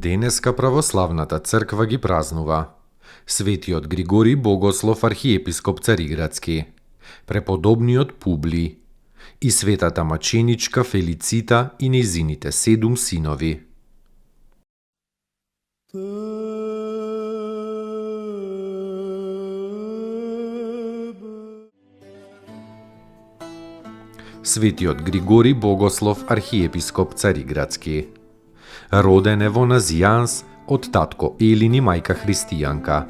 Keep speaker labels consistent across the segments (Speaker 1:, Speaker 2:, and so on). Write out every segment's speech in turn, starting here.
Speaker 1: Денеска православната црква ги празнува светиот Григорий Богослов архиепископ Цариградски, преподобниот Публий и светата маченичка Фелицита и нејзините 7 синови. Светиот Григорий Богослов архиепископ Цариградски. Роден е во Назијанс од татко Елин и мајка христијанка.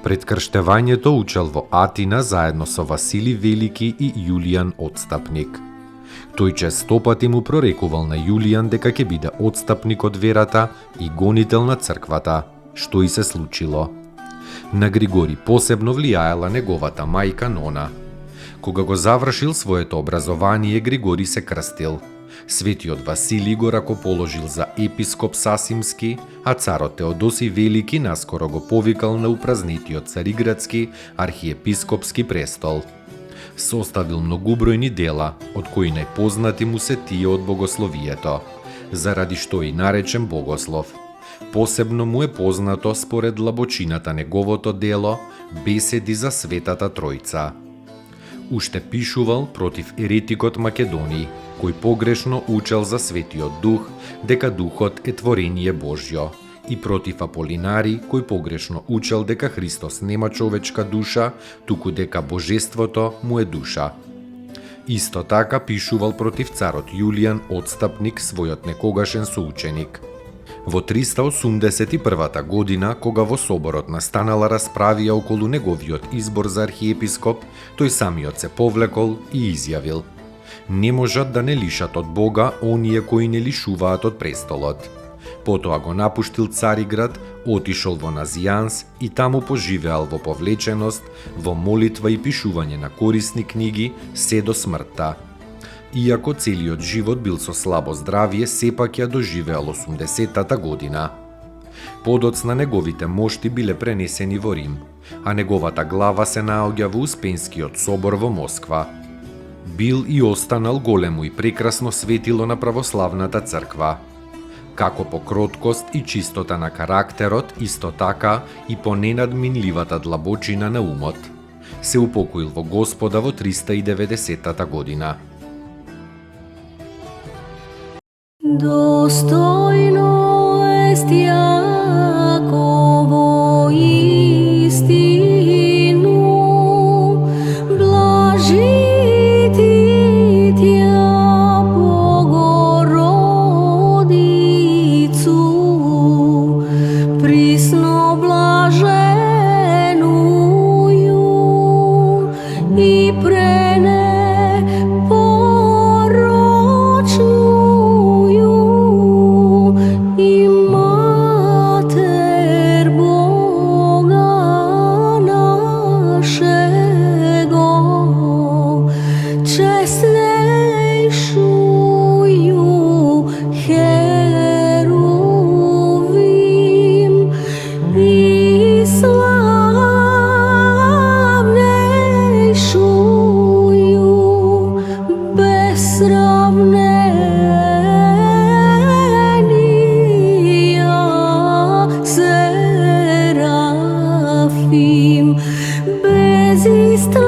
Speaker 1: Пред крштевањето учел во Атина заедно со Васили Велики и Јулијан Отстапник. Тој честопати му прорекувал на Јулијан дека ќе биде отстапник од верата и гонител на црквата, што и се случило. На Григори посебно влијаела неговата мајка Нона. Кога го завршил своето образование, Григори се крстил. Светиот Василий го ракоположил за епископ Сасимски, а царот Теодосий Велики наскоро го повикал на упразнетиот Цариградски архиепископски престол. Составил многубројни дела, од кои најпознати му се тие од богословието, заради што и наречен богослов. Посебно му е познато според длабочината неговото дело Беседи за Светата Тројца. Уште пишувал против еретикот Македониј, кој погрешно учел за Светиот Дух, дека Духот е творение Божјо, и против Аполинари, кој погрешно учел дека Христос нема човечка душа, туку дека Божеството му е душа. Исто така пишувал против царот Јулијан Отстапник, својот некогашен соученик. Во 381 година, кога во соборот настанала расправија околу неговиот избор за архиепископ, тој самиот се повлекол и изјавил: не можат да не лишат од Бога оние кои не лишуваат од престолот. Потоа го напуштил Цариград, отишол во Назијанс и таму поживеал во повлеченост, во молитва и пишување на корисни книги се до смртта. Иако целиот живот бил со слабо здравје, сепак ја доживеал 80-та година. Подоцна неговите мошти биле пренесени во Рим, а неговата глава се наоѓа во Успенскиот собор во Москва. Бил и останал големо и прекрасно светило на православната црква. Како по кроткост и чистота на карактерот, исто така и по ненадминливата длабочина на умот. Се упокоил во Господа во 390-та година.
Speaker 2: Достойно est Јаково истину, блажити Тја Богородицу, присно блаженују и без истления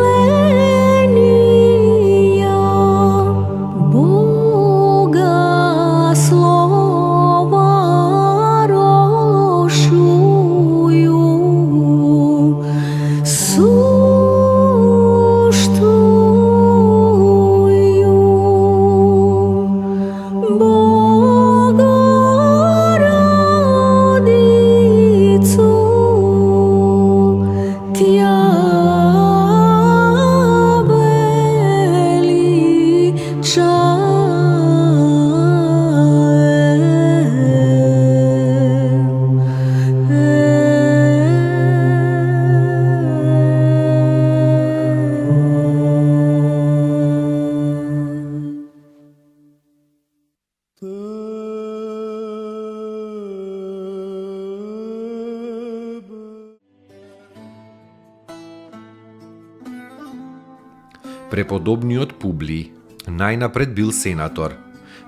Speaker 1: Преподобниот Публи најнапред бил сенатор,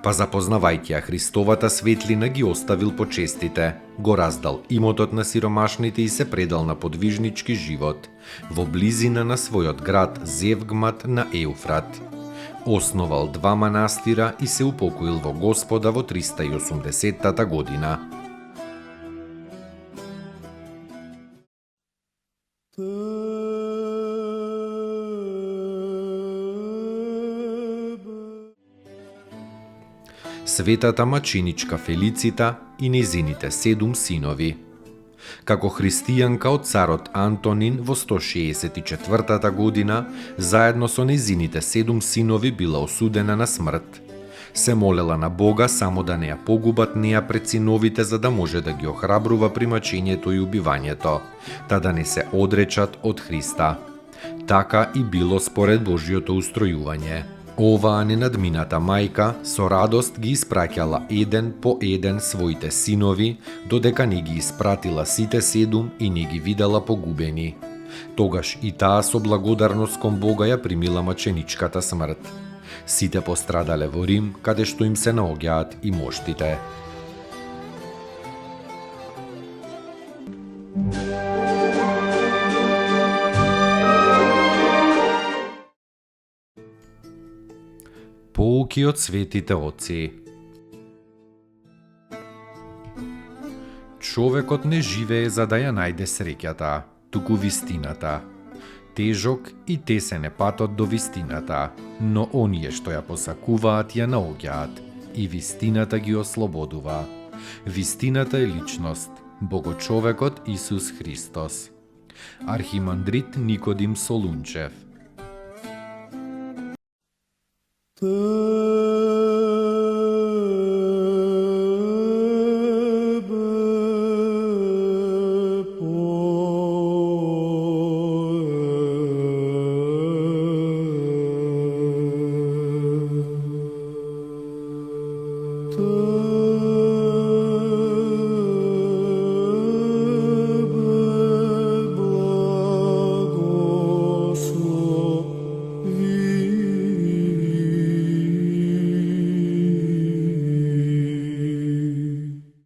Speaker 1: па запознавајќи ја Христовата светлина ги оставил почестите, го раздал имотот на сиромашните и се предал на подвижнички живот во близина на својот град Зевгмат на Еуфрат. Основал 2 манастира и се упокоил во Господа во 380 година. Светата маченичка Фелицита и незините 7 синови. Како христијанка од царот Антонин во 164 година, заедно со незините 7 синови била осудена на смрт. Се молела на Бога само да не ја погубат неа пред синовите за да може да ги охрабрува при мачењето и убивањето, та да не се одречат од Христа. Така и било според Божјото устројување. Оваа ненадмината мајка со радост ги испраќала еден по еден своите синови, додека не ги испратила сите 7 и не ги видела погубени. Тогаш и таа со благодарност кон Бога ја примила маченичката смрт. Сите пострадале во Рим, каде што им се наоѓаат и моштите. Поуки од светите отци. Човекот не живее за да ја најде среќата, туку вистината. Тежок и тесен е патот до вистината, но оние што ја посакуваат ја наоѓаат и вистината ги ослободува. Вистината е личност, Богочовекот Исус Христос. Архимандрит Никодим Солунчев.